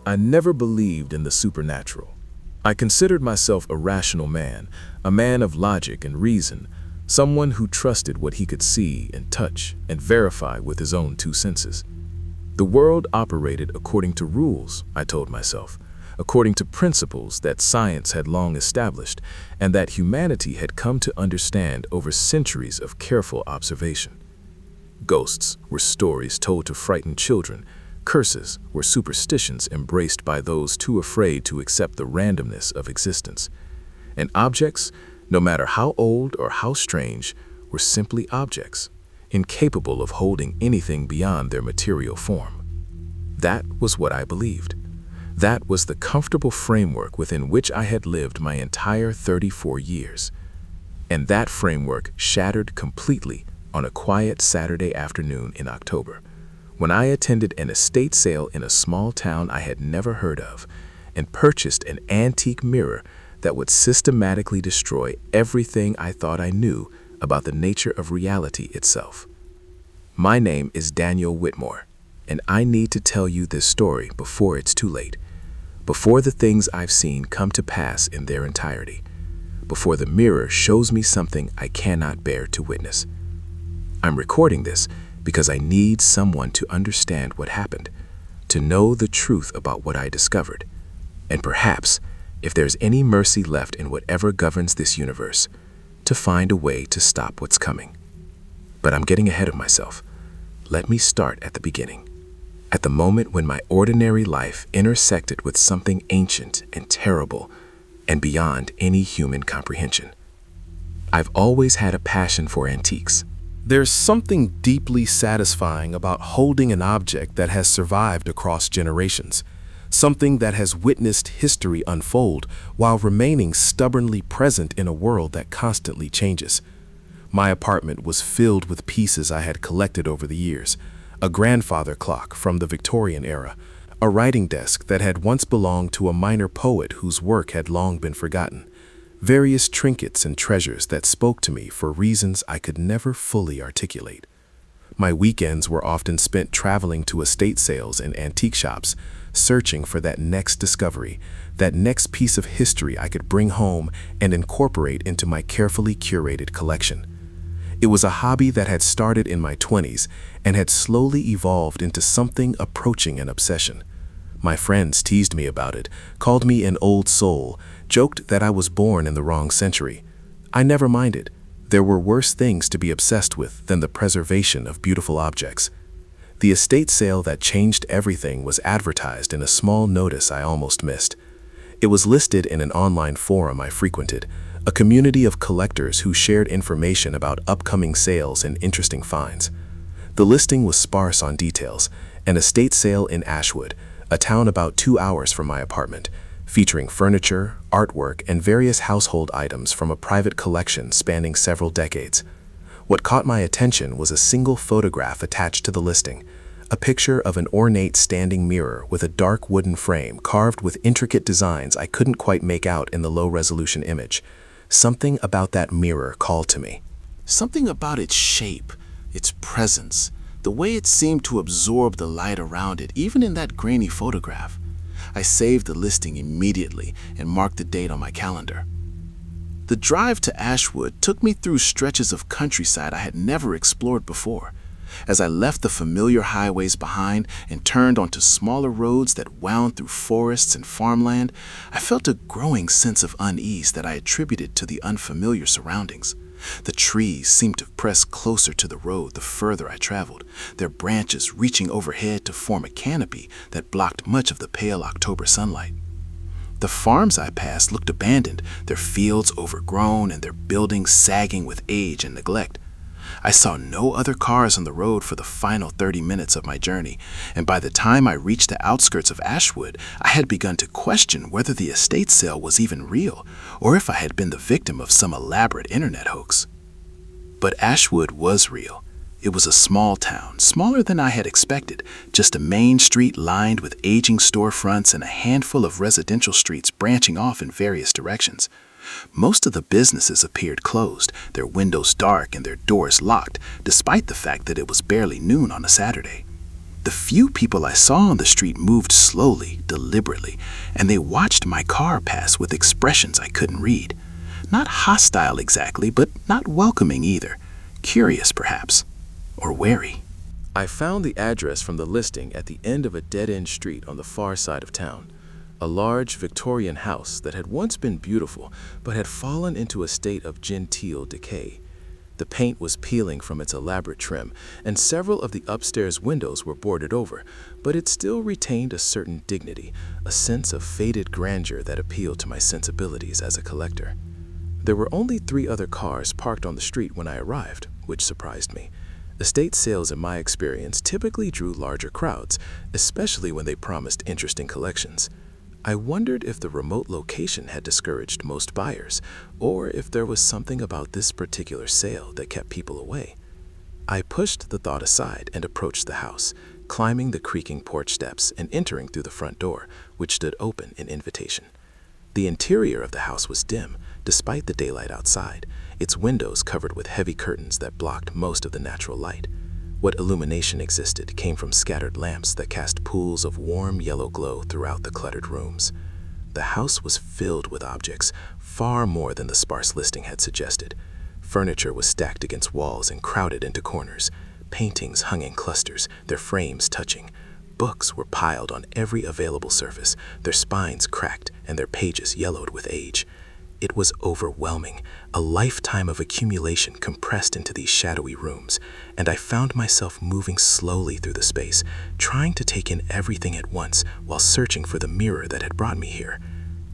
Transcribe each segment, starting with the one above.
I never believed in the supernatural. I considered myself a rational man, a man of logic and reason, someone who trusted what he could see and touch and verify with his own two senses. The world operated according to rules, I told myself, according to principles that science had long established and that humanity had come to understand over centuries of careful observation. Ghosts were stories told to frighten children. Curses were superstitions embraced by those too afraid to accept the randomness of existence. And objects, no matter how old or how strange, were simply objects, incapable of holding anything beyond their material form. That was what I believed. That was the comfortable framework within which I had lived my entire 34 years. And that framework shattered completely on a quiet Saturday afternoon in October, when I attended an estate sale in a small town I had never heard of and purchased an antique mirror that would systematically destroy everything I thought I knew about the nature of reality itself. My name is Daniel Whitmore, and I need to tell you this story before it's too late, before the things I've seen come to pass in their entirety, before the mirror shows me something I cannot bear to witness. I'm recording this because I need someone to understand what happened, to know the truth about what I discovered, and perhaps, if there's any mercy left in whatever governs this universe, to find a way to stop what's coming. But I'm getting ahead of myself. Let me start at the beginning, at the moment when my ordinary life intersected with something ancient and terrible and beyond any human comprehension. I've always had a passion for antiques. There's something deeply satisfying about holding an object that has survived across generations, something that has witnessed history unfold while remaining stubbornly present in a world that constantly changes. My apartment was filled with pieces I had collected over the years: a grandfather clock from the Victorian era, a writing desk that had once belonged to a minor poet whose work had long been forgotten, various trinkets and treasures that spoke to me for reasons I could never fully articulate. My weekends were often spent traveling to estate sales and antique shops, searching for that next discovery, that next piece of history I could bring home and incorporate into my carefully curated collection. It was a hobby that had started in my 20s and had slowly evolved into something approaching an obsession. My friends teased me about it, called me an old soul, joked that I was born in the wrong century. I never minded. There were worse things to be obsessed with than the preservation of beautiful objects. The estate sale that changed everything was advertised in a small notice I almost missed. It was listed in an online forum I frequented, a community of collectors who shared information about upcoming sales and interesting finds. The listing was sparse on details: an estate sale in Ashwood, a town about 2 hours from my apartment, featuring furniture, artwork, and various household items from a private collection spanning several decades. What caught my attention was a single photograph attached to the listing, a picture of an ornate standing mirror with a dark wooden frame carved with intricate designs I couldn't quite make out in the low-resolution image. Something about that mirror called to me. Something about its shape, its presence, the way it seemed to absorb the light around it, even in that grainy photograph. I saved the listing immediately and marked the date on my calendar. The drive to Ashwood took me through stretches of countryside I had never explored before. As I left the familiar highways behind and turned onto smaller roads that wound through forests and farmland, I felt a growing sense of unease that I attributed to the unfamiliar surroundings. The trees seemed to press closer to the road the further I traveled, their branches reaching overhead to form a canopy that blocked much of the pale October sunlight. The farms I passed looked abandoned, their fields overgrown and their buildings sagging with age and neglect. I saw no other cars on the road for the final 30 minutes of my journey, and by the time I reached the outskirts of Ashwood, I had begun to question whether the estate sale was even real, or if I had been the victim of some elaborate internet hoax. But Ashwood was real. It was a small town, smaller than I had expected, just a main street lined with aging storefronts and a handful of residential streets branching off in various directions. Most of the businesses appeared closed, their windows dark and their doors locked, despite the fact that it was barely noon on a Saturday. The few people I saw on the street moved slowly, deliberately, and they watched my car pass with expressions I couldn't read. Not hostile exactly, but not welcoming either. Curious, perhaps, or wary. I found the address from the listing at the end of a dead-end street on the far side of town. A large Victorian house that had once been beautiful, but had fallen into a state of genteel decay. The paint was peeling from its elaborate trim, and several of the upstairs windows were boarded over, but it still retained a certain dignity, a sense of faded grandeur that appealed to my sensibilities as a collector. There were only 3 other cars parked on the street when I arrived, which surprised me. Estate sales, in my experience, typically drew larger crowds, especially when they promised interesting collections. I wondered if the remote location had discouraged most buyers, or if there was something about this particular sale that kept people away. I pushed the thought aside and approached the house, climbing the creaking porch steps and entering through the front door, which stood open in invitation. The interior of the house was dim, despite the daylight outside, its windows covered with heavy curtains that blocked most of the natural light. What illumination existed came from scattered lamps that cast pools of warm yellow glow throughout the cluttered rooms. The house was filled with objects, far more than the sparse listing had suggested. Furniture was stacked against walls and crowded into corners. Paintings hung in clusters, their frames touching. Books were piled on every available surface, their spines cracked and their pages yellowed with age. It was overwhelming, a lifetime of accumulation compressed into these shadowy rooms, and I found myself moving slowly through the space, trying to take in everything at once while searching for the mirror that had brought me here.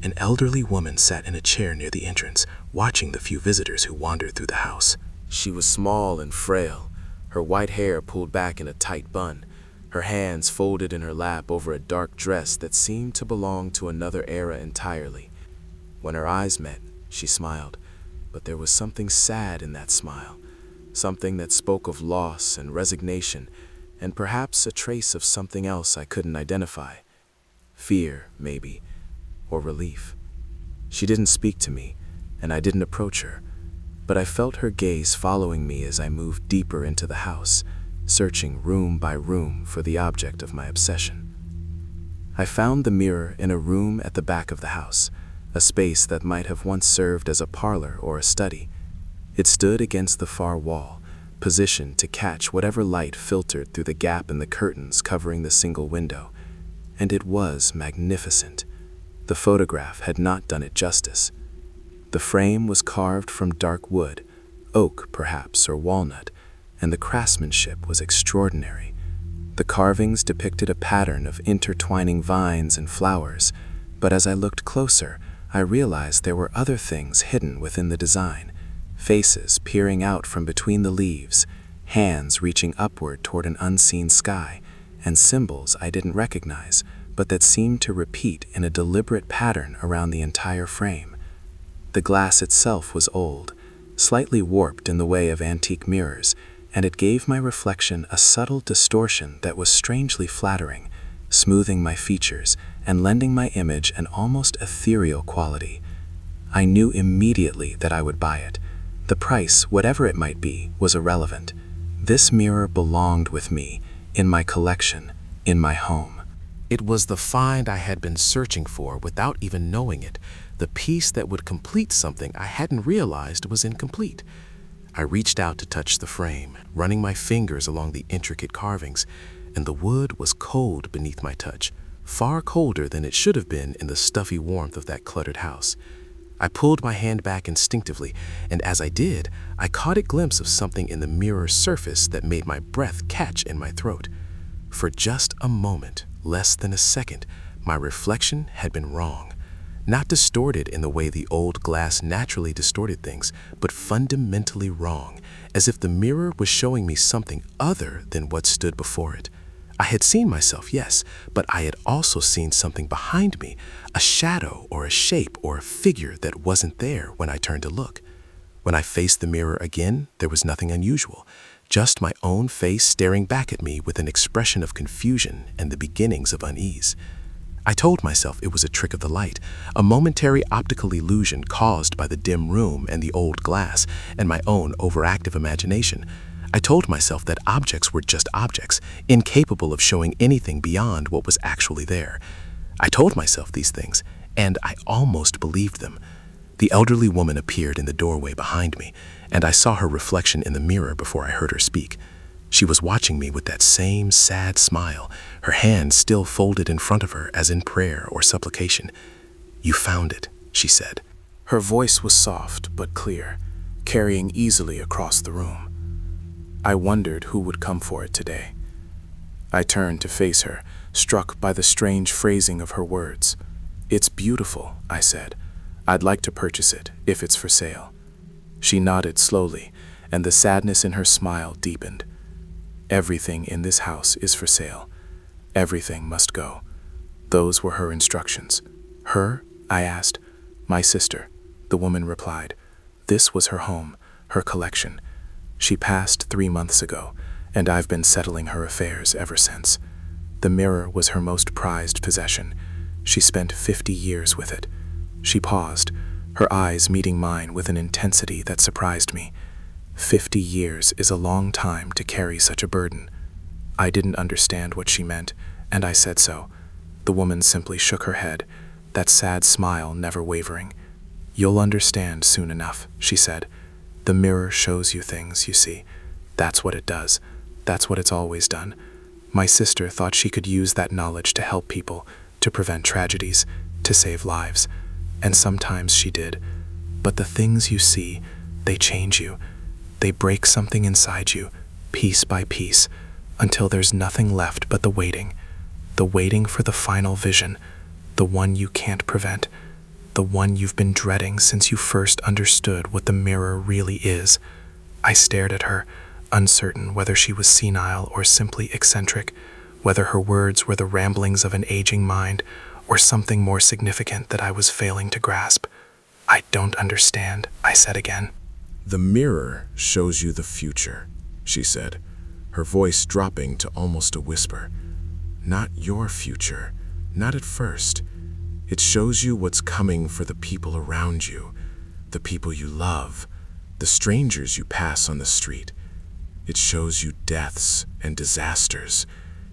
An elderly woman sat in a chair near the entrance, watching the few visitors who wandered through the house. She was small and frail, her white hair pulled back in a tight bun, her hands folded in her lap over a dark dress that seemed to belong to another era entirely. When her eyes met, she smiled, but there was something sad in that smile, something that spoke of loss and resignation, and perhaps a trace of something else I couldn't identify. Fear, maybe, or relief. She didn't speak to me, and I didn't approach her, but I felt her gaze following me as I moved deeper into the house, searching room by room for the object of my obsession. I found the mirror in a room at the back of the house, a space that might have once served as a parlor or a study. It stood against the far wall, positioned to catch whatever light filtered through the gap in the curtains covering the single window. And it was magnificent. The photograph had not done it justice. The frame was carved from dark wood, oak perhaps or walnut, and the craftsmanship was extraordinary. The carvings depicted a pattern of intertwining vines and flowers, but as I looked closer, I realized there were other things hidden within the design, faces peering out from between the leaves, hands reaching upward toward an unseen sky, and symbols I didn't recognize, but that seemed to repeat in a deliberate pattern around the entire frame. The glass itself was old, slightly warped in the way of antique mirrors, and it gave my reflection a subtle distortion that was strangely flattering, smoothing my features and lending my image an almost ethereal quality. I knew immediately that I would buy it. The price, whatever it might be, was irrelevant. This mirror belonged with me, in my collection, in my home. It was the find I had been searching for without even knowing it, the piece that would complete something I hadn't realized was incomplete. I reached out to touch the frame, running my fingers along the intricate carvings, and the wood was cold beneath my touch, far colder than it should have been in the stuffy warmth of that cluttered house. I pulled my hand back instinctively, and as I did, I caught a glimpse of something in the mirror's surface that made my breath catch in my throat. For just a moment, less than a second, my reflection had been wrong. Not distorted in the way the old glass naturally distorted things, but fundamentally wrong, as if the mirror was showing me something other than what stood before it. I had seen myself, yes, but I had also seen something behind me, a shadow or a shape or a figure that wasn't there when I turned to look. When I faced the mirror again, there was nothing unusual, just my own face staring back at me with an expression of confusion and the beginnings of unease. I told myself it was a trick of the light, a momentary optical illusion caused by the dim room and the old glass and my own overactive imagination. I told myself that objects were just objects, incapable of showing anything beyond what was actually there. I told myself these things, and I almost believed them. The elderly woman appeared in the doorway behind me, and I saw her reflection in the mirror before I heard her speak. She was watching me with that same sad smile, her hands still folded in front of her as in prayer or supplication. "You found it," she said. Her voice was soft but clear, carrying easily across the room. I wondered who would come for it today. I turned to face her, struck by the strange phrasing of her words. "It's beautiful," I said. "I'd like to purchase it, if it's for sale." She nodded slowly, and the sadness in her smile deepened. "Everything in this house is for sale. Everything must go." Those were her instructions. "Her?" I asked. "My sister," the woman replied. "This was her home, her collection. She passed 3 months ago, and I've been settling her affairs ever since. The mirror was her most prized possession. She spent 50 years with it." She paused, her eyes meeting mine with an intensity that surprised me. 50 years is a long time to carry such a burden. I didn't understand what she meant, and I said so. The woman simply shook her head, that sad smile never wavering. "You'll understand soon enough," she said. "The mirror shows you things, you see. That's what it does. That's what it's always done. My sister thought she could use that knowledge to help people, to prevent tragedies, to save lives. And sometimes she did. But the things you see, they change you. They break something inside you, piece by piece, until there's nothing left but the waiting for the final vision, the one you can't prevent, the one you've been dreading since you first understood what the mirror really is." I stared at her, uncertain whether she was senile or simply eccentric, whether her words were the ramblings of an aging mind or something more significant that I was failing to grasp. "I don't understand," I said again. "The mirror shows you the future," she said, her voice dropping to almost a whisper. "Not your future, not at first. It shows you what's coming for the people around you, the people you love, the strangers you pass on the street. It shows you deaths and disasters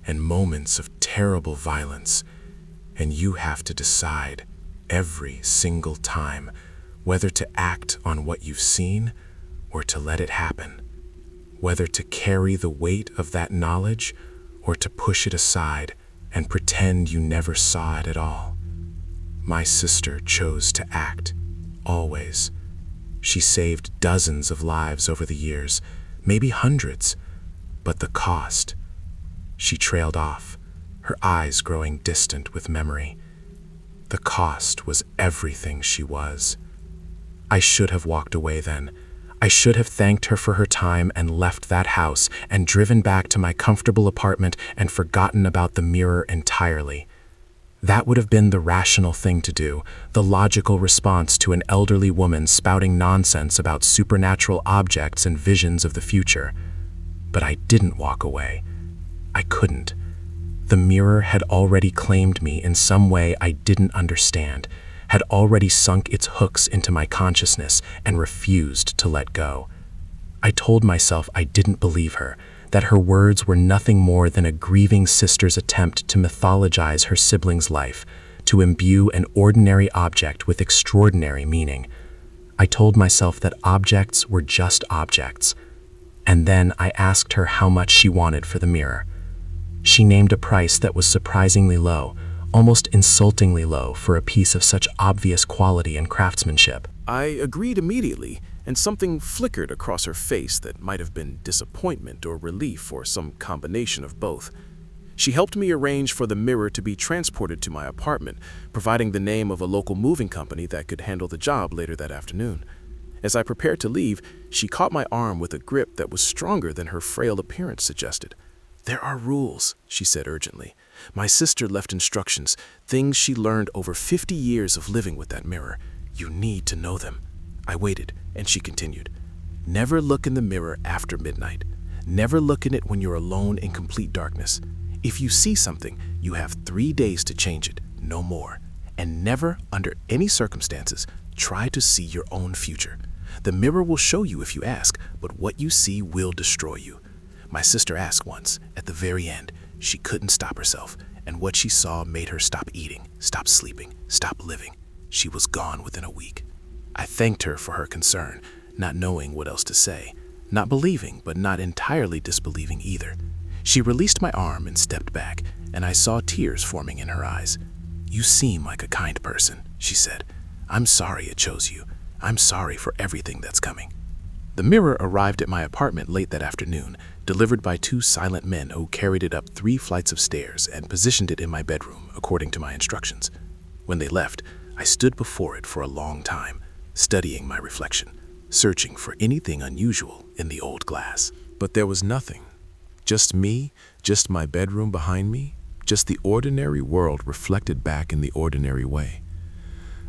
and moments of terrible violence, and you have to decide every single time whether to act on what you've seen or to let it happen, whether to carry the weight of that knowledge or to push it aside and pretend you never saw it at all. My sister chose to act, always. She saved dozens of lives over the years, maybe hundreds, but the cost." She trailed off, her eyes growing distant with memory. "The cost was everything she was." I should have walked away then. I should have thanked her for her time and left that house and driven back to my comfortable apartment and forgotten about the mirror entirely. That would have been the rational thing to do, the logical response to an elderly woman spouting nonsense about supernatural objects and visions of the future. But I didn't walk away. I couldn't. The mirror had already claimed me in some way I didn't understand, had already sunk its hooks into my consciousness and refused to let go. I told myself I didn't believe her, that her words were nothing more than a grieving sister's attempt to mythologize her sibling's life, to imbue an ordinary object with extraordinary meaning. I told myself that objects were just objects. And then I asked her how much she wanted for the mirror. She named a price that was surprisingly low, almost insultingly low for a piece of such obvious quality and craftsmanship. I agreed immediately, and something flickered across her face that might have been disappointment or relief or some combination of both. She helped me arrange for the mirror to be transported to my apartment, providing the name of a local moving company that could handle the job later that afternoon. As I prepared to leave, she caught my arm with a grip that was stronger than her frail appearance suggested. "There are rules," she said urgently. "My sister left instructions, things she learned over 50 years of living with that mirror. You need to know them." I waited, and she continued. "Never look in the mirror after midnight. Never look in it when you're alone in complete darkness. If you see something, you have 3 days to change it, no more. And never, under any circumstances, try to see your own future. The mirror will show you if you ask, but what you see will destroy you. My sister asked once, at the very end. She couldn't stop herself, and what she saw made her stop eating, stop sleeping, stop living. She was gone within a week. I thanked her for her concern, not knowing what else to say, not believing, but not entirely disbelieving either. She released my arm and stepped back, and I saw tears forming in her eyes. "You seem like a kind person," she said. "I'm sorry it chose you. I'm sorry for everything that's coming." The mirror arrived at my apartment late that afternoon, delivered by 2 silent men who carried it up 3 flights of stairs and positioned it in my bedroom, according to my instructions. When they left, I stood before it for a long time, studying my reflection, searching for anything unusual in the old glass. But there was nothing. Just me, just my bedroom behind me, just the ordinary world reflected back in the ordinary way.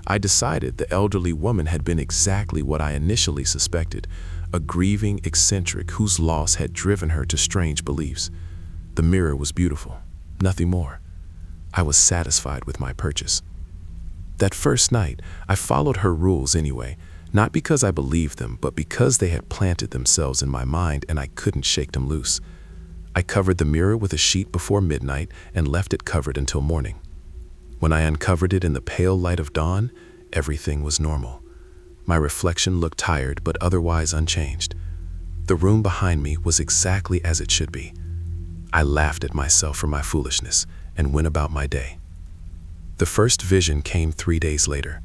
I decided the elderly woman had been exactly what I initially suspected, a grieving eccentric whose loss had driven her to strange beliefs. The mirror was beautiful, nothing more. I was satisfied with my purchase. That first night, I followed her rules anyway, not because I believed them, but because they had planted themselves in my mind and I couldn't shake them loose. I covered the mirror with a sheet before midnight and left it covered until morning. When I uncovered it in the pale light of dawn, everything was normal. My reflection looked tired but otherwise unchanged. The room behind me was exactly as it should be. I laughed at myself for my foolishness and went about my day. The first vision came 3 days later.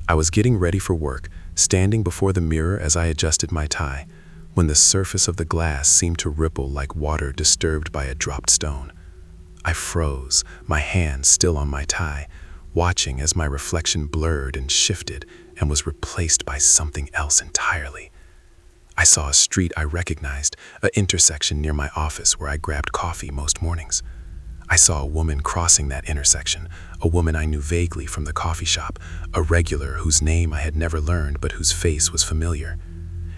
I was getting ready for work, standing before the mirror as I adjusted my tie, when the surface of the glass seemed to ripple like water disturbed by a dropped stone. I froze, my hand still on my tie, watching as my reflection blurred and shifted and was replaced by something else entirely. I saw a street I recognized, an intersection near my office where I grabbed coffee most mornings. I saw a woman crossing that intersection, a woman I knew vaguely from the coffee shop, a regular whose name I had never learned but whose face was familiar.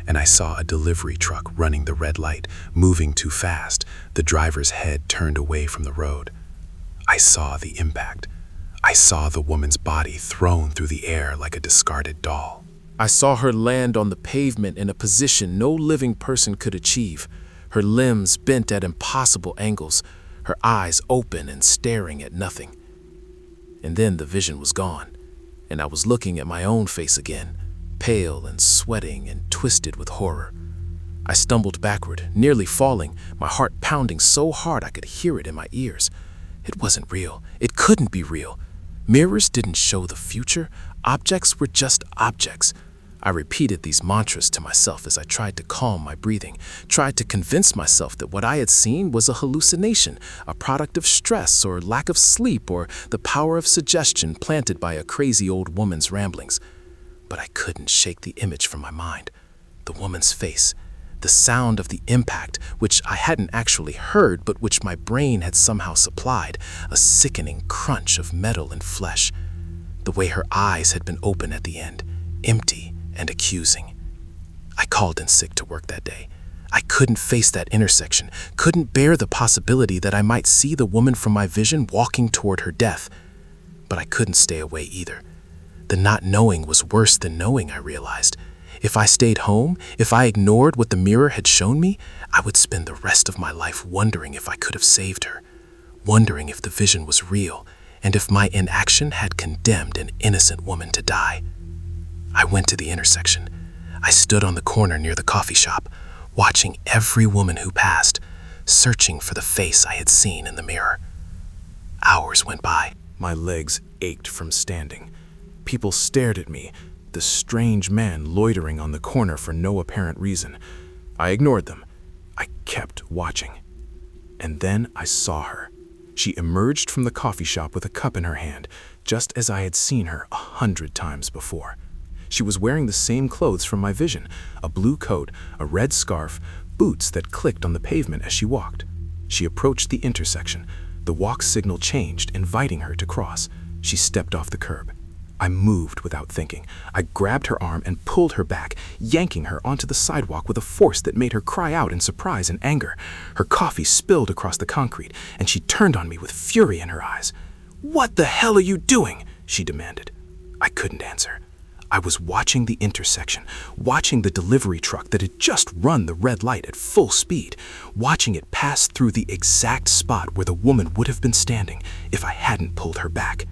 And I saw a delivery truck running the red light, moving too fast, the driver's head turned away from the road. I saw the impact. I saw the woman's body thrown through the air like a discarded doll. I saw her land on the pavement in a position no living person could achieve, her limbs bent at impossible angles, her eyes open and staring at nothing. And then the vision was gone, and I was looking at my own face again, pale and sweating and twisted with horror. I stumbled backward, nearly falling, my heart pounding so hard I could hear it in my ears. It wasn't real. It couldn't be real. Mirrors didn't show the future. Objects were just objects. I repeated these mantras to myself as I tried to calm my breathing, tried to convince myself that what I had seen was a hallucination, a product of stress or lack of sleep or the power of suggestion planted by a crazy old woman's ramblings. But I couldn't shake the image from my mind. The woman's face, the sound of the impact, which I hadn't actually heard but which my brain had somehow supplied, a sickening crunch of metal and flesh. The way her eyes had been open at the end, empty and accusing. I called in sick to work that day. I couldn't face that intersection, couldn't bear the possibility that I might see the woman from my vision walking toward her death. But I couldn't stay away either. The not knowing was worse than knowing, I realized. If I stayed home, if I ignored what the mirror had shown me, I would spend the rest of my life wondering if I could have saved her, wondering if the vision was real, and if my inaction had condemned an innocent woman to die. I went to the intersection. I stood on the corner near the coffee shop, watching every woman who passed, searching for the face I had seen in the mirror. Hours went by. My legs ached from standing. People stared at me, the strange man loitering on the corner for no apparent reason. I ignored them. I kept watching. And then I saw her. She emerged from the coffee shop with a cup in her hand, just as I had seen her 100 times before. She was wearing the same clothes from my vision, a blue coat, a red scarf, boots that clicked on the pavement as she walked. She approached the intersection. The walk signal changed, inviting her to cross. She stepped off the curb. I moved without thinking. I grabbed her arm and pulled her back, yanking her onto the sidewalk with a force that made her cry out in surprise and anger. Her coffee spilled across the concrete, and she turned on me with fury in her eyes. "What the hell are you doing?" she demanded. I couldn't answer. I was watching the intersection, watching the delivery truck that had just run the red light at full speed, watching it pass through the exact spot where the woman would have been standing if I hadn't pulled her back.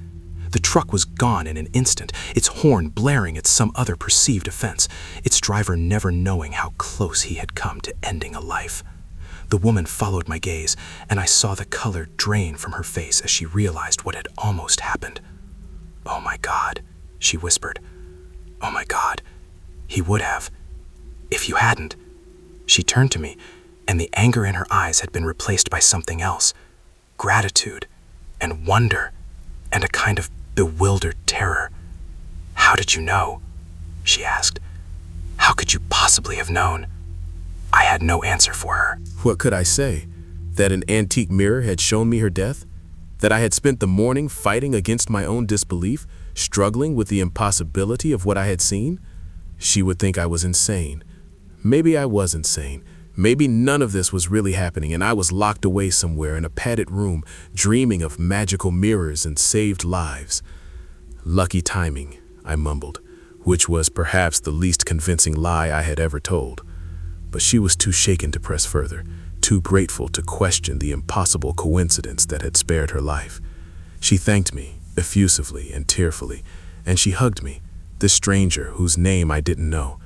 The truck was gone in an instant, its horn blaring at some other perceived offense, its driver never knowing how close he had come to ending a life. The woman followed my gaze, and I saw the color drain from her face as she realized what had almost happened. "Oh my God," she whispered. "Oh my God, he would have. If you hadn't." She turned to me, and the anger in her eyes had been replaced by something else. Gratitude and wonder and a kind of bewildered terror. "How did you know?" she asked. "How could you possibly have known?" I had no answer for her. What could I say? That an antique mirror had shown me her death? That I had spent the morning fighting against my own disbelief, struggling with the impossibility of what I had seen? She would think I was insane. Maybe I was insane. Maybe none of this was really happening and I was locked away somewhere in a padded room, dreaming of magical mirrors and saved lives. Lucky timing, I mumbled, which was perhaps the least convincing lie I had ever told. But she was too shaken to press further, too grateful to question the impossible coincidence that had spared her life. She thanked me, effusively and tearfully, and she hugged me, this stranger whose name I didn't know.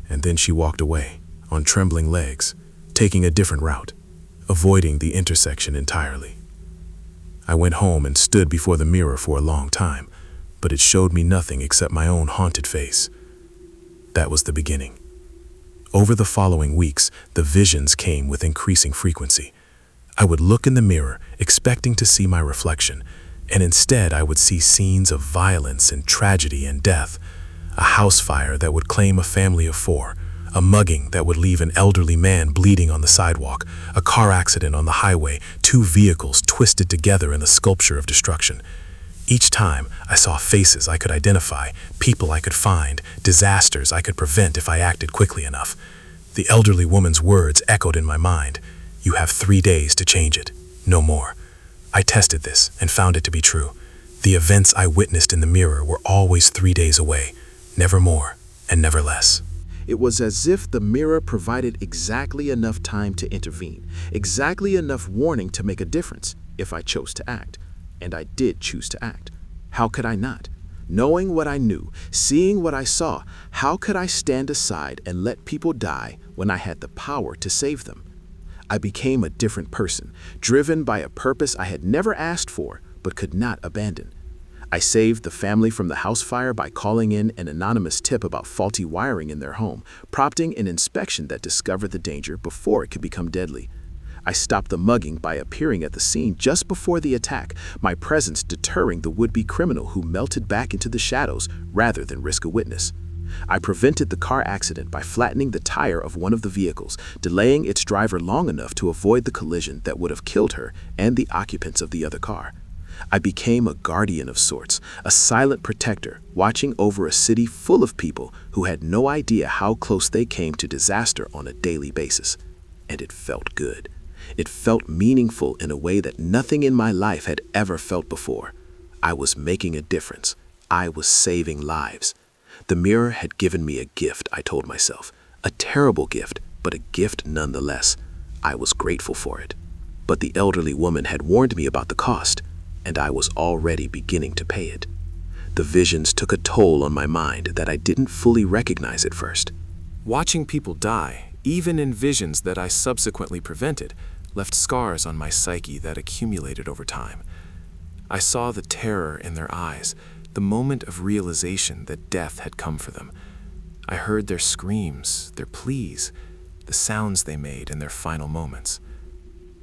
And then she walked away, on trembling legs, taking a different route, avoiding the intersection entirely. I went home and stood before the mirror for a long time, but it showed me nothing except my own haunted face. That was the beginning. Over the following weeks, the visions came with increasing frequency. I would look in the mirror, expecting to see my reflection, and instead I would see scenes of violence and tragedy and death. A house fire that would claim a family of 4, a mugging that would leave an elderly man bleeding on the sidewalk, a car accident on the highway, 2 vehicles twisted together in a sculpture of destruction. Each time, I saw faces I could identify, people I could find, disasters I could prevent if I acted quickly enough. The elderly woman's words echoed in my mind. "You have 3 days to change it, no more." I tested this and found it to be true. The events I witnessed in the mirror were always 3 days away, never more and never less. It was as if the mirror provided exactly enough time to intervene, exactly enough warning to make a difference if I chose to act. And I did choose to act. How could I not? Knowing what I knew, seeing what I saw, how could I stand aside and let people die when I had the power to save them? I became a different person, driven by a purpose I had never asked for but could not abandon. I saved the family from the house fire by calling in an anonymous tip about faulty wiring in their home, prompting an inspection that discovered the danger before it could become deadly. I stopped the mugging by appearing at the scene just before the attack, my presence deterring the would-be criminal who melted back into the shadows rather than risk a witness. I prevented the car accident by flattening the tire of one of the vehicles, delaying its driver long enough to avoid the collision that would have killed her and the occupants of the other car. I became a guardian of sorts, a silent protector, watching over a city full of people who had no idea how close they came to disaster on a daily basis. And it felt good. It felt meaningful in a way that nothing in my life had ever felt before. I was making a difference. I was saving lives. The mirror had given me a gift, I told myself. A terrible gift, but a gift nonetheless. I was grateful for it. But the elderly woman had warned me about the cost, and I was already beginning to pay it. The visions took a toll on my mind that I didn't fully recognize at first. Watching people die, even in visions that I subsequently prevented, left scars on my psyche that accumulated over time. I saw the terror in their eyes, the moment of realization that death had come for them. I heard their screams, their pleas, the sounds they made in their final moments.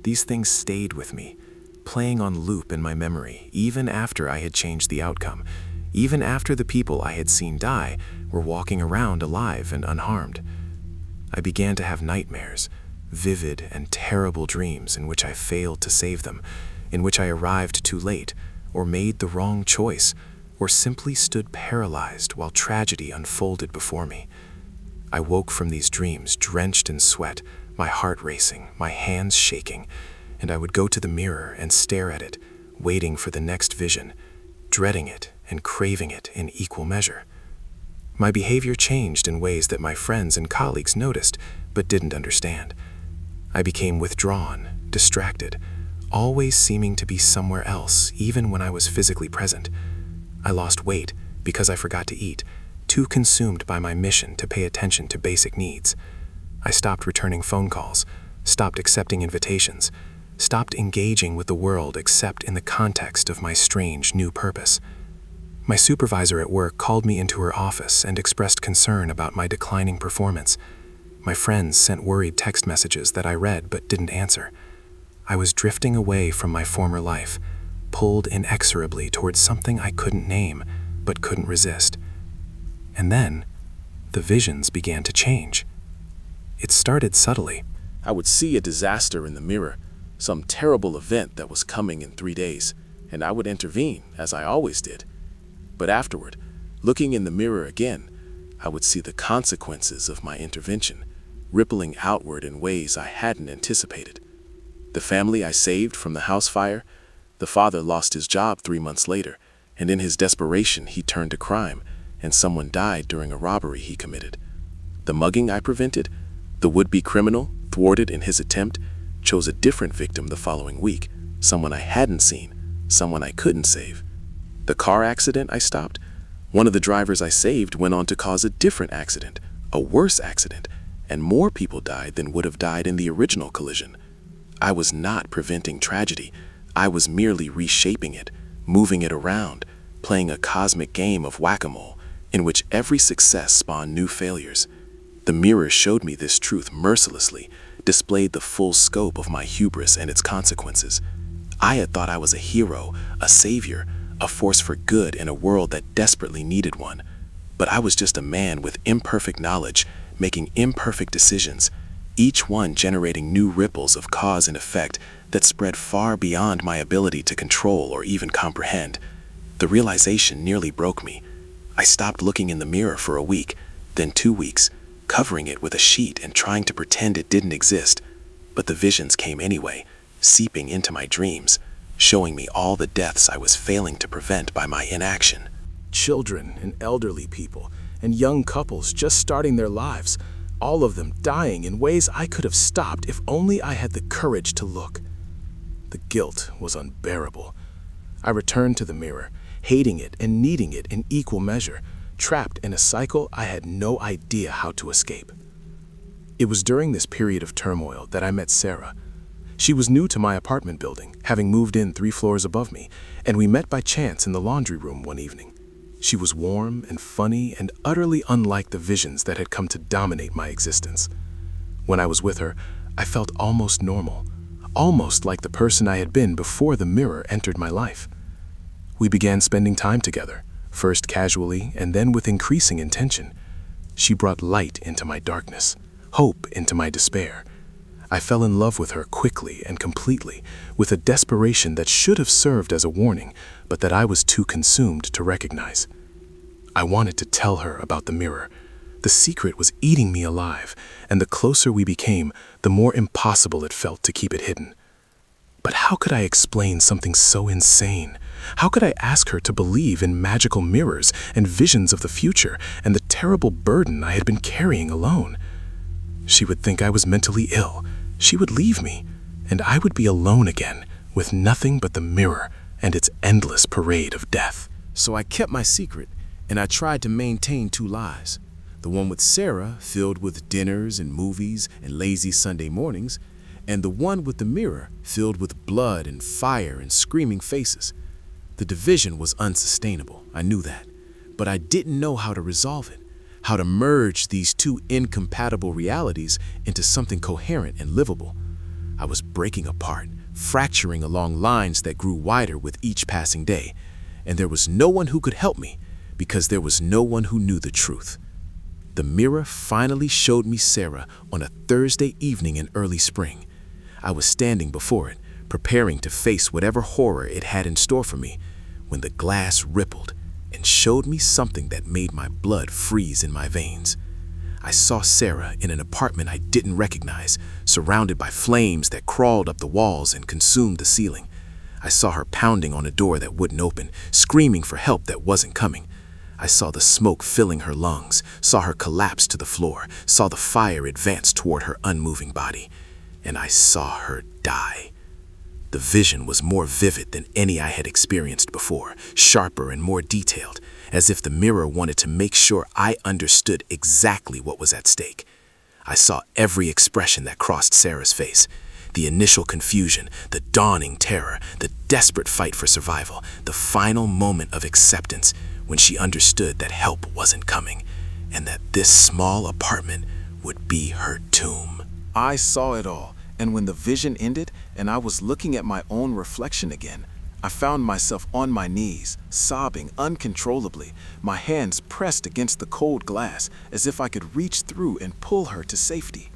These things stayed with me, playing on loop in my memory, even after I had changed the outcome, even after the people I had seen die were walking around alive and unharmed. I began to have nightmares, vivid and terrible dreams in which I failed to save them, in which I arrived too late, or made the wrong choice, or simply stood paralyzed while tragedy unfolded before me. I woke from these dreams drenched in sweat, my heart racing, my hands shaking, and I would go to the mirror and stare at it, waiting for the next vision, dreading it and craving it in equal measure. My behavior changed in ways that my friends and colleagues noticed but didn't understand. I became withdrawn, distracted, always seeming to be somewhere else, even when I was physically present. I lost weight because I forgot to eat, too consumed by my mission to pay attention to basic needs. I stopped returning phone calls, stopped accepting invitations, stopped engaging with the world except in the context of my strange new purpose. My supervisor at work called me into her office and expressed concern about my declining performance. My friends sent worried text messages that I read but didn't answer. I was drifting away from my former life, pulled inexorably towards something I couldn't name but couldn't resist. And then, the visions began to change. It started subtly. I would see a disaster in the mirror, some terrible event that was coming in 3 days, and I would intervene, as I always did. But afterward, looking in the mirror again, I would see the consequences of my intervention, rippling outward in ways I hadn't anticipated. The family I saved from the house fire, the father lost his job 3 months later, and in his desperation he turned to crime, and someone died during a robbery he committed. The mugging I prevented, the would-be criminal, thwarted in his attempt, chose a different victim the following week, someone I hadn't seen, someone I couldn't save. The car accident I stopped, one of the drivers I saved went on to cause a different accident, a worse accident, and more people died than would have died in the original collision. I was not preventing tragedy, I was merely reshaping it, moving it around, playing a cosmic game of whack-a-mole, in which every success spawned new failures. The mirror showed me this truth mercilessly, displayed the full scope of my hubris and its consequences. I had thought I was a hero, a savior, a force for good in a world that desperately needed one. But I was just a man with imperfect knowledge, making imperfect decisions, each one generating new ripples of cause and effect that spread far beyond my ability to control or even comprehend. The realization nearly broke me. I stopped looking in the mirror for a week, then 2 weeks, covering it with a sheet and trying to pretend it didn't exist. But the visions came anyway, seeping into my dreams, showing me all the deaths I was failing to prevent by my inaction. Children and elderly people and young couples just starting their lives, all of them dying in ways I could have stopped if only I had the courage to look. The guilt was unbearable. I returned to the mirror, hating it and needing it in equal measure, trapped in a cycle I had no idea how to escape. It was during this period of turmoil that I met Sarah. She was new to my apartment building, having moved in 3 floors above me, and we met by chance in the laundry room one evening. She was warm and funny and utterly unlike the visions that had come to dominate my existence. When I was with her, I felt almost normal, almost like the person I had been before the mirror entered my life. We began spending time together, first casually and then with increasing intention. She brought light into my darkness, hope into my despair. I fell in love with her quickly and completely, with a desperation that should have served as a warning, but that I was too consumed to recognize. I wanted to tell her about the mirror. The secret was eating me alive, and the closer we became, the more impossible it felt to keep it hidden. But how could I explain something so insane? How could I ask her to believe in magical mirrors and visions of the future and the terrible burden I had been carrying alone? She would think I was mentally ill. She would leave me, and I would be alone again, with nothing but the mirror and its endless parade of death. So I kept my secret, and I tried to maintain 2 lives. The one with Sarah, filled with dinners and movies and lazy Sunday mornings, and the one with the mirror, filled with blood and fire and screaming faces. The division was unsustainable, I knew that, but I didn't know how to resolve it, how to merge these 2 incompatible realities into something coherent and livable. I was breaking apart, fracturing along lines that grew wider with each passing day, and there was no one who could help me because there was no one who knew the truth. The mirror finally showed me Sarah on a Thursday evening in early spring. I was standing before it, preparing to face whatever horror it had in store for me, when the glass rippled and showed me something that made my blood freeze in my veins. I saw Sarah in an apartment I didn't recognize, surrounded by flames that crawled up the walls and consumed the ceiling. I saw her pounding on a door that wouldn't open, screaming for help that wasn't coming. I saw the smoke filling her lungs, saw her collapse to the floor, saw the fire advance toward her unmoving body, and I saw her die. The vision was more vivid than any I had experienced before, sharper and more detailed, as if the mirror wanted to make sure I understood exactly what was at stake. I saw every expression that crossed Sarah's face. The initial confusion, the dawning terror, the desperate fight for survival, the final moment of acceptance when she understood that help wasn't coming and that this small apartment would be her tomb. I saw it all, and when the vision ended and I was looking at my own reflection again, I found myself on my knees, sobbing uncontrollably, my hands pressed against the cold glass as if I could reach through and pull her to safety.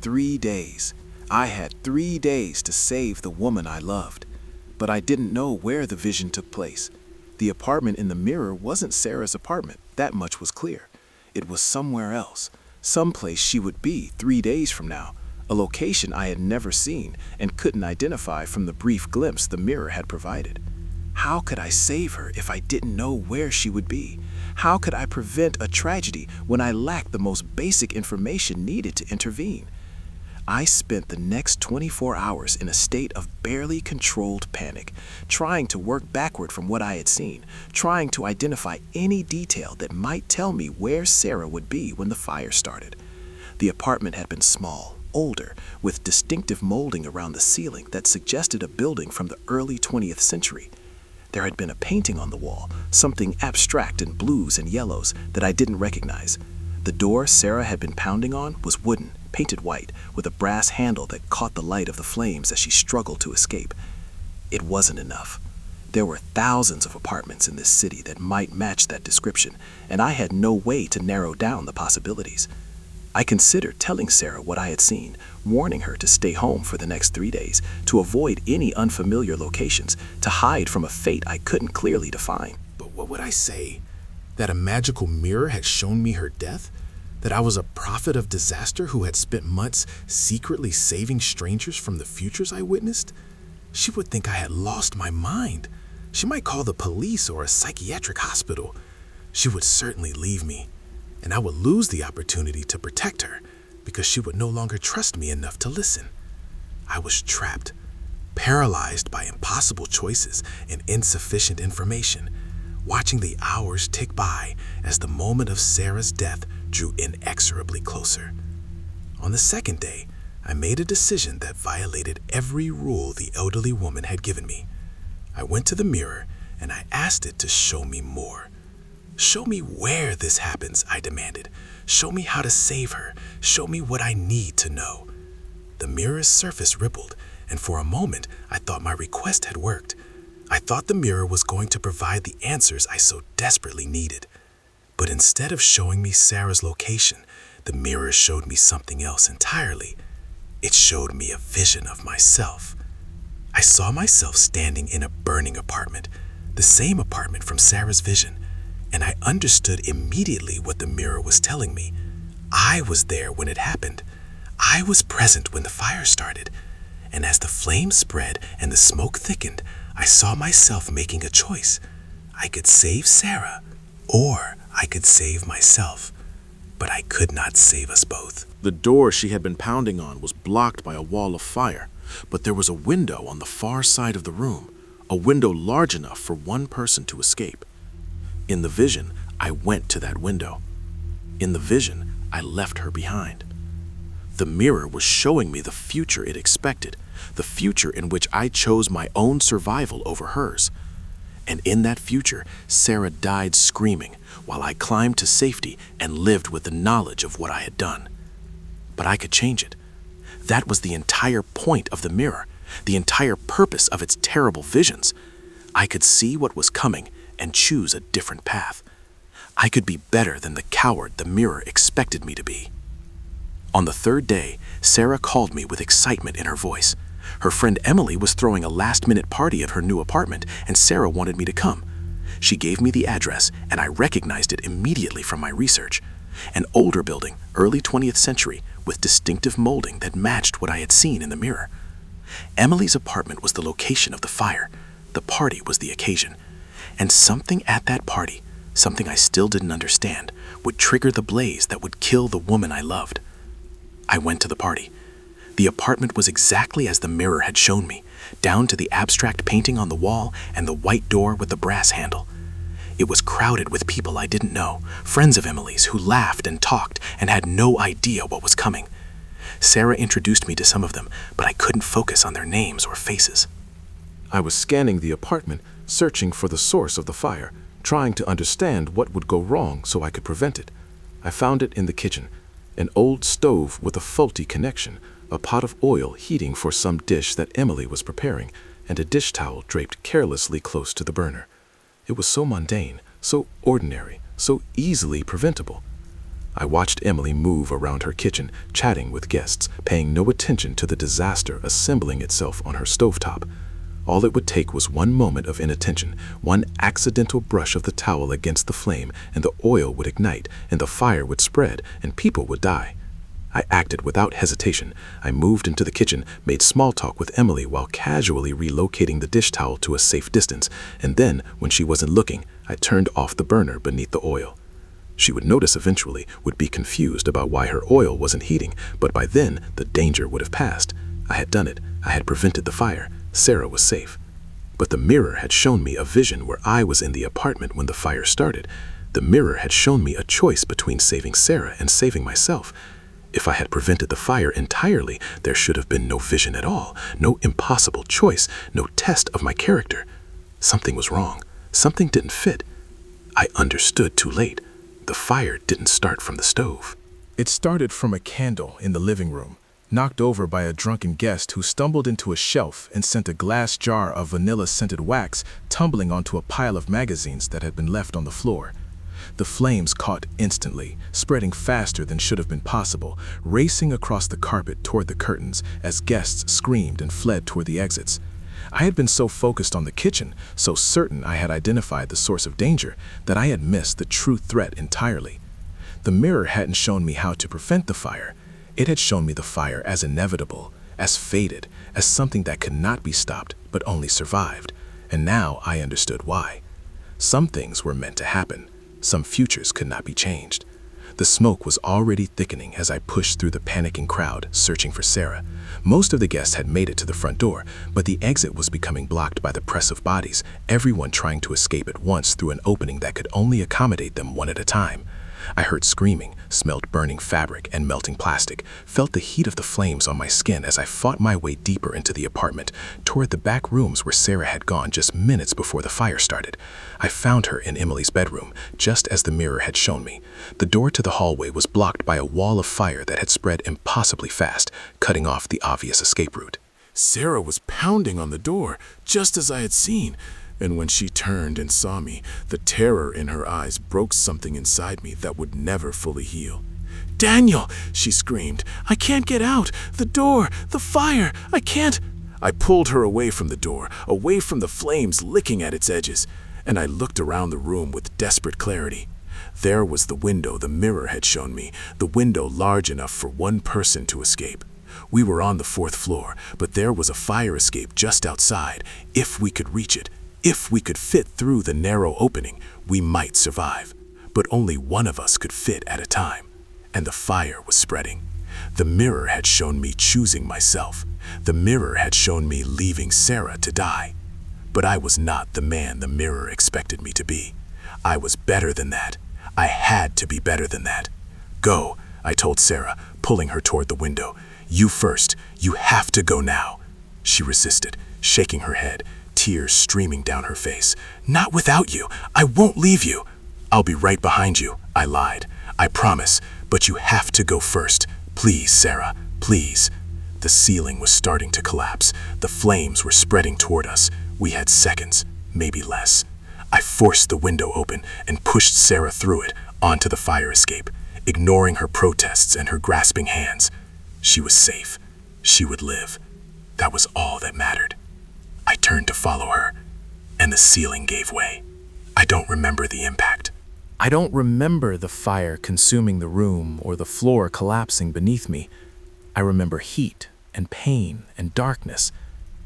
3 days. I had 3 days to save the woman I loved, but I didn't know where the vision took place. The apartment in the mirror wasn't Sarah's apartment, that much was clear. It was somewhere else, someplace she would be 3 days from now, a location I had never seen and couldn't identify from the brief glimpse the mirror had provided. How could I save her if I didn't know where she would be? How could I prevent a tragedy when I lacked the most basic information needed to intervene? I spent the next 24 hours in a state of barely controlled panic, trying to work backward from what I had seen, trying to identify any detail that might tell me where Sarah would be when the fire started. The apartment had been small, older, with distinctive molding around the ceiling that suggested a building from the early 20th century. There had been a painting on the wall, something abstract in blues and yellows that I didn't recognize. The door Sarah had been pounding on was wooden, painted white, with a brass handle that caught the light of the flames as she struggled to escape. It wasn't enough. There were thousands of apartments in this city that might match that description, and I had no way to narrow down the possibilities. I considered telling Sarah what I had seen, warning her to stay home for the next 3 days, to avoid any unfamiliar locations, to hide from a fate I couldn't clearly define. But what would I say? That a magical mirror had shown me her death? That I was a prophet of disaster who had spent months secretly saving strangers from the futures I witnessed? She would think I had lost my mind. She might call the police or a psychiatric hospital. She would certainly leave me, and I would lose the opportunity to protect her because she would no longer trust me enough to listen. I was trapped, paralyzed by impossible choices and insufficient information, watching the hours tick by as the moment of Sarah's death drew inexorably closer. On the second day, I made a decision that violated every rule the elderly woman had given me. I went to the mirror and I asked it to show me more. Show me where this happens, I demanded. Show me how to save her. Show me what I need to know. The mirror's surface rippled, and for a moment I thought my request had worked. I thought the mirror was going to provide the answers I so desperately needed. But instead of showing me Sarah's location, the mirror showed me something else entirely. It showed me a vision of myself. I saw myself standing in a burning apartment, the same apartment from Sarah's vision, and I understood immediately what the mirror was telling me. I was there when it happened. I was present when the fire started. And as the flames spread and the smoke thickened, I saw myself making a choice. I could save Sarah, or I could save myself, but I could not save us both. The door she had been pounding on was blocked by a wall of fire, but there was a window on the far side of the room, a window large enough for one person to escape. In the vision, I went to that window. In the vision, I left her behind. The mirror was showing me the future it expected, the future in which I chose my own survival over hers. And in that future, Sarah died screaming while I climbed to safety and lived with the knowledge of what I had done. But I could change it. That was the entire point of the mirror, the entire purpose of its terrible visions. I could see what was coming and choose a different path. I could be better than the coward the mirror expected me to be. On the third day, Sarah called me with excitement in her voice. Her friend Emily was throwing a last-minute party at her new apartment, and Sarah wanted me to come. She gave me the address, and I recognized it immediately from my research. An older building, early 20th century, with distinctive molding that matched what I had seen in the mirror. Emily's apartment was the location of the fire. The party was the occasion. And something at that party, something I still didn't understand, would trigger the blaze that would kill the woman I loved. I went to the party. The apartment was exactly as the mirror had shown me, down to the abstract painting on the wall and the white door with the brass handle. It was crowded with people I didn't know, friends of Emily's who laughed and talked and had no idea what was coming. Sarah introduced me to some of them, but I couldn't focus on their names or faces. I was scanning the apartment, searching for the source of the fire, trying to understand what would go wrong so I could prevent it. I found it in the kitchen, an old stove with a faulty connection, a pot of oil heating for some dish that Emily was preparing, and a dish towel draped carelessly close to the burner. It was so mundane, so ordinary, so easily preventable. I watched Emily move around her kitchen, chatting with guests, paying no attention to the disaster assembling itself on her stovetop. All it would take was one moment of inattention, one accidental brush of the towel against the flame, and the oil would ignite, and the fire would spread, and people would die. I acted without hesitation. I moved into the kitchen, made small talk with Emily while casually relocating the dish towel to a safe distance, and then, when she wasn't looking, I turned off the burner beneath the oil. She would notice eventually, would be confused about why her oil wasn't heating, but by then, the danger would have passed. I had done it. I had prevented the fire. Sarah was safe. But the mirror had shown me a vision where I was in the apartment when the fire started. The mirror had shown me a choice between saving Sarah and saving myself. If I had prevented the fire entirely, there should have been no vision at all, no impossible choice, no test of my character. Something was wrong. Something didn't fit. I understood too late. The fire didn't start from the stove. It started from a candle in the living room, knocked over by a drunken guest who stumbled into a shelf and sent a glass jar of vanilla-scented wax tumbling onto a pile of magazines that had been left on the floor. The flames caught instantly, spreading faster than should have been possible, racing across the carpet toward the curtains as guests screamed and fled toward the exits. I had been so focused on the kitchen, so certain I had identified the source of danger, that I had missed the true threat entirely. The mirror hadn't shown me how to prevent the fire. It had shown me the fire as inevitable, as fated, as something that could not be stopped, but only survived. And now I understood why. Some things were meant to happen. Some futures could not be changed. The smoke was already thickening as I pushed through the panicking crowd, searching for Sarah. Most of the guests had made it to the front door, but the exit was becoming blocked by the press of bodies, everyone trying to escape at once through an opening that could only accommodate them one at a time. I heard screaming, smelled burning fabric and melting plastic, felt the heat of the flames on my skin as I fought my way deeper into the apartment, toward the back rooms where Sarah had gone just minutes before the fire started. I found her in Emily's bedroom, just as the mirror had shown me. The door to the hallway was blocked by a wall of fire that had spread impossibly fast, cutting off the obvious escape route. Sarah was pounding on the door, just as I had seen. And when she turned and saw me, the terror in her eyes broke something inside me that would never fully heal. "Daniel!" she screamed. "I can't get out! The door! The fire! I can't!" I pulled her away from the door, away from the flames licking at its edges, and I looked around the room with desperate clarity. There was the window the mirror had shown me, the window large enough for one person to escape. We were on the 4th floor, but there was a fire escape just outside. If we could reach it, if we could fit through the narrow opening, we might survive. But only one of us could fit at a time. And the fire was spreading. The mirror had shown me choosing myself. The mirror had shown me leaving Sarah to die. But I was not the man the mirror expected me to be. I was better than that. I had to be better than that. "Go," I told Sarah, pulling her toward the window. "You first. You have to go now." She resisted, shaking her head, tears streaming down her face. "Not without you. I won't leave you." "I'll be right behind you," I lied. "I promise, but you have to go first. Please, Sarah, please." The ceiling was starting to collapse. The flames were spreading toward us. We had seconds, maybe less. I forced the window open and pushed Sarah through it onto the fire escape, ignoring her protests and her grasping hands. She was safe. She would live. That was all that mattered. I turned to follow her, and the ceiling gave way. I don't remember the impact. I don't remember the fire consuming the room or the floor collapsing beneath me. I remember heat and pain and darkness,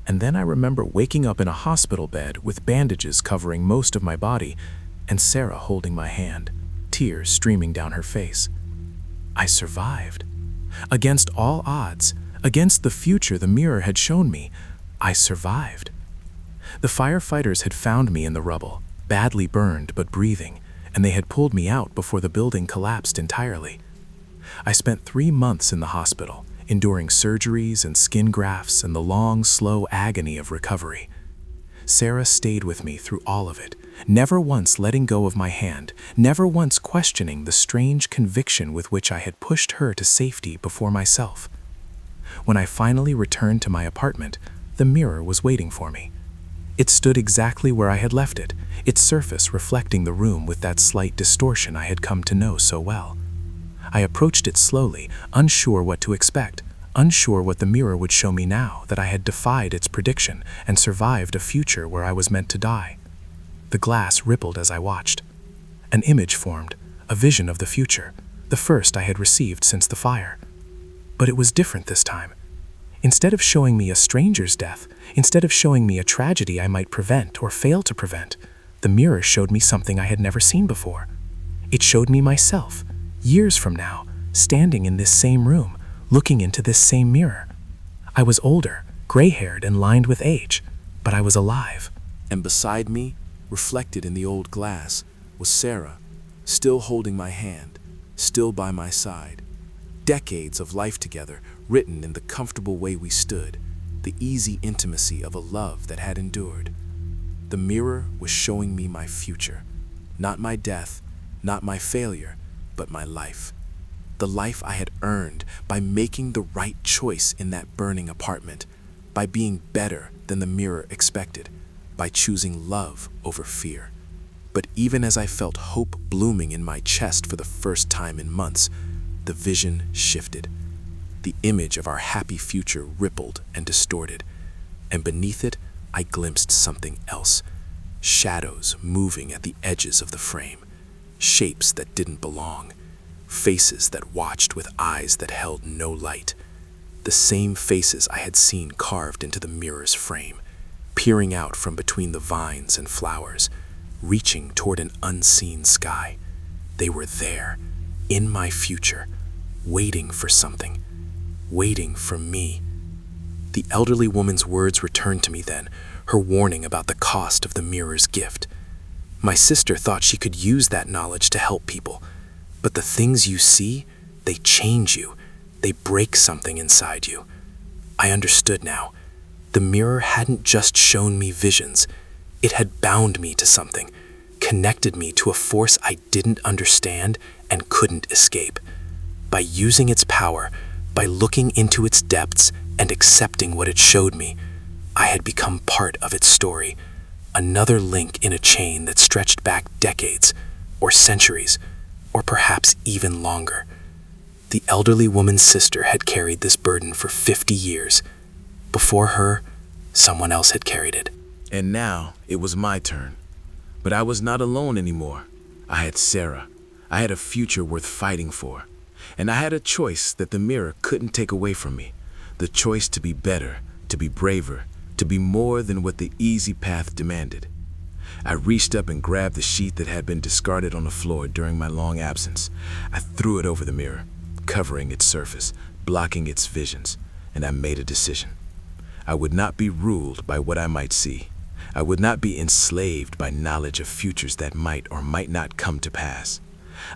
and then I remember waking up in a hospital bed with bandages covering most of my body and Sarah holding my hand, tears streaming down her face. I survived. Against all odds, against the future the mirror had shown me, I survived. The firefighters had found me in the rubble, badly burned but breathing, and they had pulled me out before the building collapsed entirely. I spent 3 months in the hospital, enduring surgeries and skin grafts and the long, slow agony of recovery. Sarah stayed with me through all of it, never once letting go of my hand, never once questioning the strange conviction with which I had pushed her to safety before myself. When I finally returned to my apartment, the mirror was waiting for me. It stood exactly where I had left it, its surface reflecting the room with that slight distortion I had come to know so well. I approached it slowly, unsure what to expect, unsure what the mirror would show me now that I had defied its prediction and survived a future where I was meant to die. The glass rippled as I watched. An image formed, a vision of the future, the first I had received since the fire. But it was different this time. Instead of showing me a stranger's death, instead of showing me a tragedy I might prevent or fail to prevent, the mirror showed me something I had never seen before. It showed me myself, years from now, standing in this same room, looking into this same mirror. I was older, gray-haired and lined with age, but I was alive. And beside me, reflected in the old glass, was Sarah, still holding my hand, still by my side. Decades of life together, written in the comfortable way we stood, the easy intimacy of a love that had endured. The mirror was showing me my future, not my death, not my failure, but my life. The life I had earned by making the right choice in that burning apartment, by being better than the mirror expected, by choosing love over fear. But even as I felt hope blooming in my chest for the first time in months, the vision shifted. The image of our happy future rippled and distorted, and beneath it, I glimpsed something else. Shadows moving at the edges of the frame, shapes that didn't belong, faces that watched with eyes that held no light. The same faces I had seen carved into the mirror's frame, peering out from between the vines and flowers, reaching toward an unseen sky. They were there, in my future, waiting for something, waiting for me. The elderly woman's words returned to me then, her warning about the cost of the mirror's gift. My sister thought she could use that knowledge to help people, but the things you see, they change you. They break something inside you. I understood now. The mirror hadn't just shown me visions. It had bound me to something, connected me to a force I didn't understand and couldn't escape. By using its power, by looking into its depths and accepting what it showed me, I had become part of its story, another link in a chain that stretched back decades, or centuries, or perhaps even longer. The elderly woman's sister had carried this burden for 50 years. Before her, someone else had carried it. And now it was my turn. But I was not alone anymore. I had Sarah. I had a future worth fighting for. And I had a choice that the mirror couldn't take away from me. The choice to be better, to be braver, to be more than what the easy path demanded. I reached up and grabbed the sheet that had been discarded on the floor during my long absence. I threw it over the mirror, covering its surface, blocking its visions, and I made a decision. I would not be ruled by what I might see. I would not be enslaved by knowledge of futures that might or might not come to pass.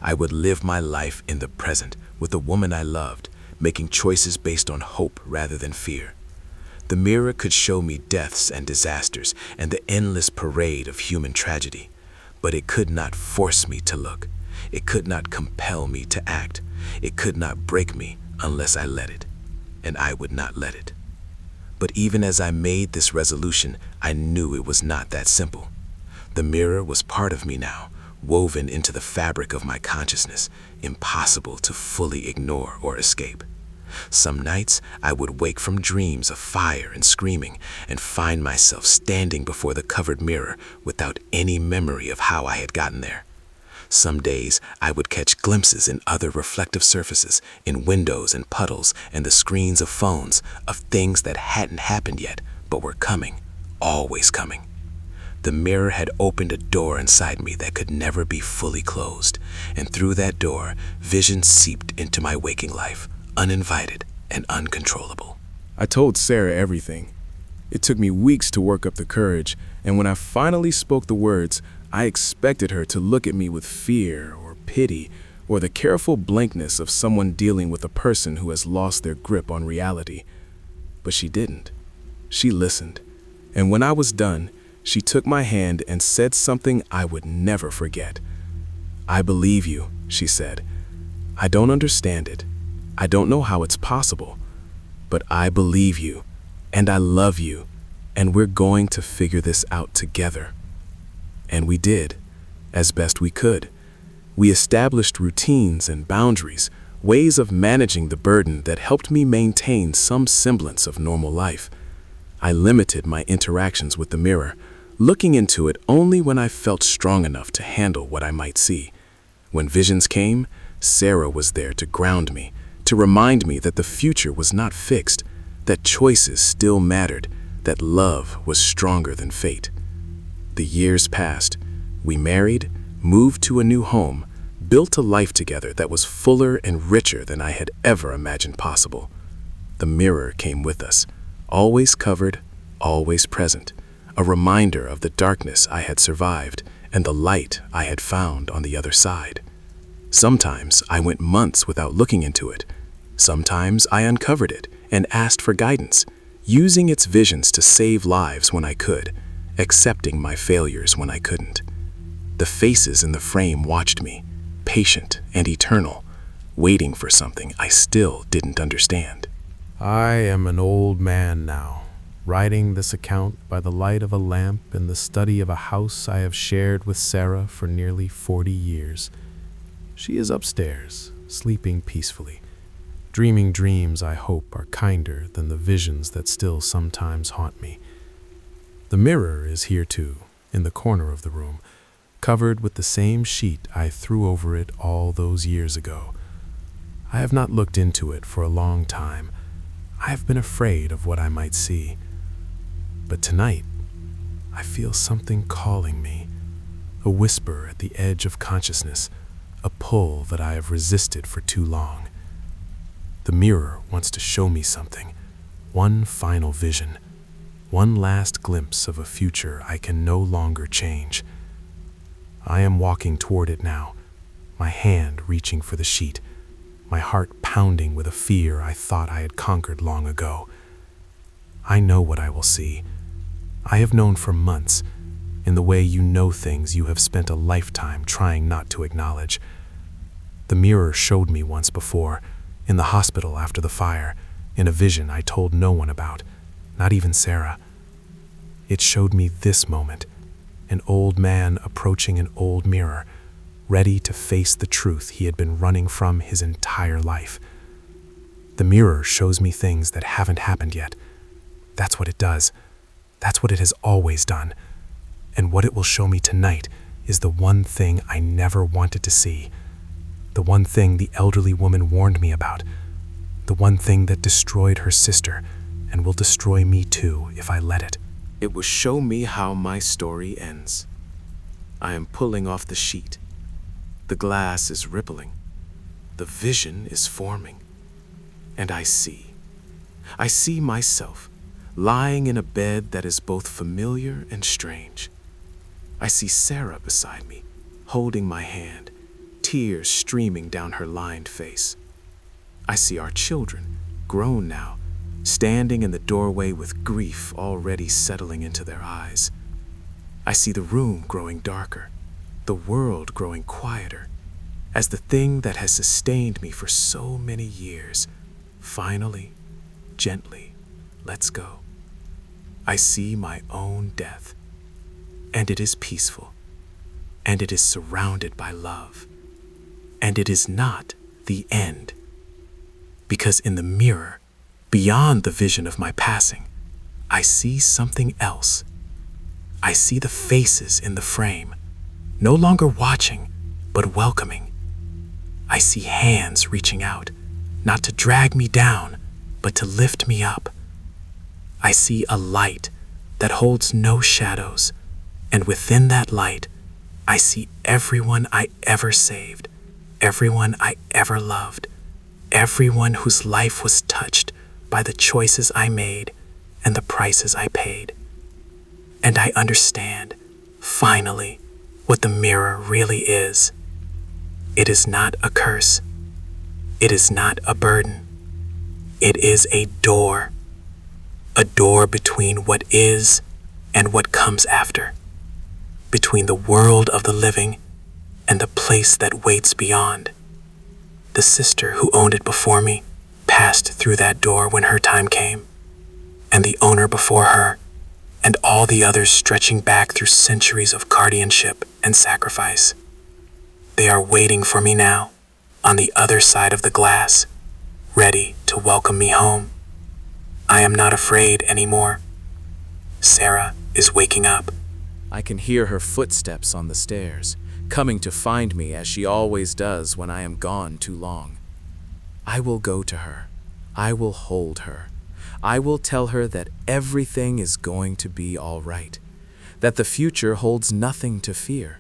I would live my life in the present with the woman I loved, making choices based on hope rather than fear. The mirror could show me deaths and disasters and the endless parade of human tragedy, but it could not force me to look. It could not compel me to act. It could not break me unless I let it, and I would not let it. But even as I made this resolution, I knew it was not that simple. The mirror was part of me now, woven into the fabric of my consciousness, impossible to fully ignore or escape. Some nights I would wake from dreams of fire and screaming and find myself standing before the covered mirror without any memory of how I had gotten there. Some days I would catch glimpses in other reflective surfaces, in windows and puddles and the screens of phones, of things that hadn't happened yet but were coming, always coming. The mirror had opened a door inside me that could never be fully closed, and through that door, vision seeped into my waking life, uninvited and uncontrollable. I told Sarah everything. It took me weeks to work up the courage, and when I finally spoke the words, I expected her to look at me with fear or pity or the careful blankness of someone dealing with a person who has lost their grip on reality. But she didn't. She listened, and when I was done, she took my hand and said something I would never forget. "I believe you," she said. "I don't understand it. I don't know how it's possible. But I believe you, and I love you, and we're going to figure this out together." And we did, as best we could. We established routines and boundaries, ways of managing the burden that helped me maintain some semblance of normal life. I limited my interactions with the mirror, looking into it only when I felt strong enough to handle what I might see. When visions came, Sarah was there to ground me, to remind me that the future was not fixed, that choices still mattered, that love was stronger than fate. The years passed. We married, moved to a new home, built a life together that was fuller and richer than I had ever imagined possible. The mirror came with us, always covered, always present, a reminder of the darkness I had survived and the light I had found on the other side. Sometimes I went months without looking into it. Sometimes I uncovered it and asked for guidance, using its visions to save lives when I could, accepting my failures when I couldn't. The faces in the frame watched me, patient and eternal, waiting for something I still didn't understand. I am an old man now, writing this account by the light of a lamp in the study of a house I have shared with Sarah for nearly 40 years. She is upstairs, sleeping peacefully, dreaming dreams I hope are kinder than the visions that still sometimes haunt me. The mirror is here too, in the corner of the room, covered with the same sheet I threw over it all those years ago. I have not looked into it for a long time. I have been afraid of what I might see. But tonight, I feel something calling me, a whisper at the edge of consciousness, a pull that I have resisted for too long. The mirror wants to show me something, one final vision, one last glimpse of a future I can no longer change. I am walking toward it now, my hand reaching for the sheet, my heart pounding with a fear I thought I had conquered long ago. I know what I will see. I have known for months, in the way you know things you have spent a lifetime trying not to acknowledge. The mirror showed me once before, in the hospital after the fire, in a vision I told no one about, not even Sarah. It showed me this moment, an old man approaching an old mirror, ready to face the truth he had been running from his entire life. The mirror shows me things that haven't happened yet. That's what it does. That's what it has always done. And what it will show me tonight is the one thing I never wanted to see. The one thing the elderly woman warned me about. The one thing that destroyed her sister and will destroy me too if I let it. It will show me how my story ends. I am pulling off the sheet. The glass is rippling. The vision is forming. And I see. I see myself, lying in a bed that is both familiar and strange. I see Sarah beside me, holding my hand, tears streaming down her lined face. I see our children, grown now, standing in the doorway with grief already settling into their eyes. I see the room growing darker, the world growing quieter, as the thing that has sustained me for so many years finally, gently, lets go. I see my own death, and it is peaceful, and it is surrounded by love, and it is not the end. Because in the mirror, beyond the vision of my passing, I see something else. I see the faces in the frame, no longer watching, but welcoming. I see hands reaching out, not to drag me down, but to lift me up. I see a light that holds no shadows, And within that light, I see everyone I ever saved, everyone I ever loved, everyone whose life was touched by the choices I made and the prices I paid. And I understand, finally, what the mirror really is. It is not a curse. It is not a burden. It is a door between what is and what comes after, between the world of the living and the place that waits beyond. The sister who owned it before me passed through that door when her time came, and the owner before her, and all the others stretching back through centuries of guardianship and sacrifice. They are waiting for me now, on the other side of the glass, ready to welcome me home. I am not afraid anymore. Sarah is waking up. I can hear her footsteps on the stairs, coming to find me as she always does when I am gone too long. I will go to her. I will hold her. I will tell her that everything is going to be all right, that the future holds nothing to fear,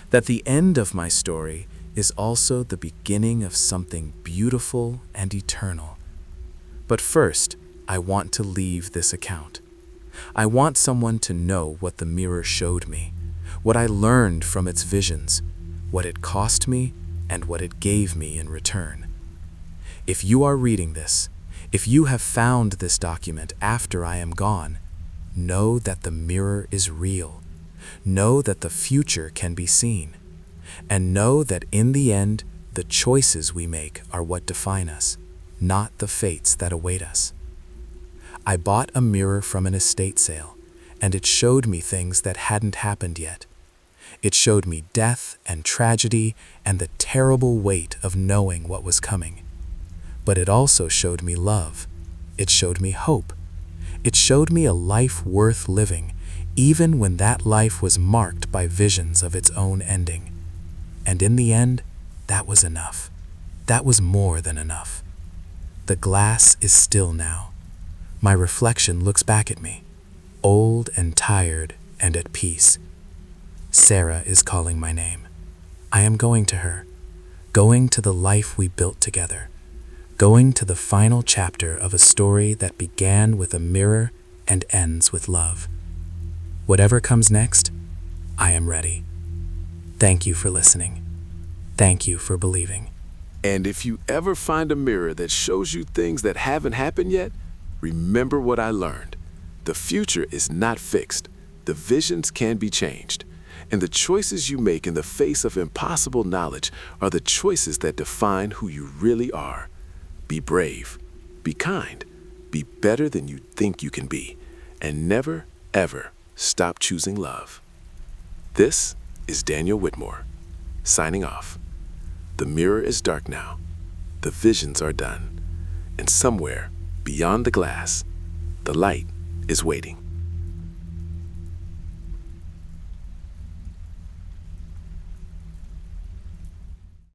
that the end of my story is also the beginning of something beautiful and eternal. But first, I want to leave this account. I want someone to know what the mirror showed me, what I learned from its visions, what it cost me, and what it gave me in return. If you are reading this, if you have found this document after I am gone, know that the mirror is real. Know that the future can be seen. And know that in the end, the choices we make are what define us, not the fates that await us. I bought a mirror from an estate sale, and it showed me things that hadn't happened yet. It showed me death and tragedy and the terrible weight of knowing what was coming. But it also showed me love. It showed me hope. It showed me a life worth living, even when that life was marked by visions of its own ending. And in the end, that was enough. That was more than enough. The glass is still now. My reflection looks back at me, old and tired and at peace. Sarah is calling my name. I am going to her, going to the life we built together, going to the final chapter of a story that began with a mirror and ends with love. Whatever comes next, I am ready. Thank you for listening. Thank you for believing. And if you ever find a mirror that shows you things that haven't happened yet, remember what I learned. The future is not fixed. The visions can be changed. And the choices you make in the face of impossible knowledge are the choices that define who you really are. Be brave, be kind, be better than you think you can be, and never, ever stop choosing love. This is Daniel Whitmore, signing off. The mirror is dark now, the visions are done, and somewhere beyond the glass, the light is waiting.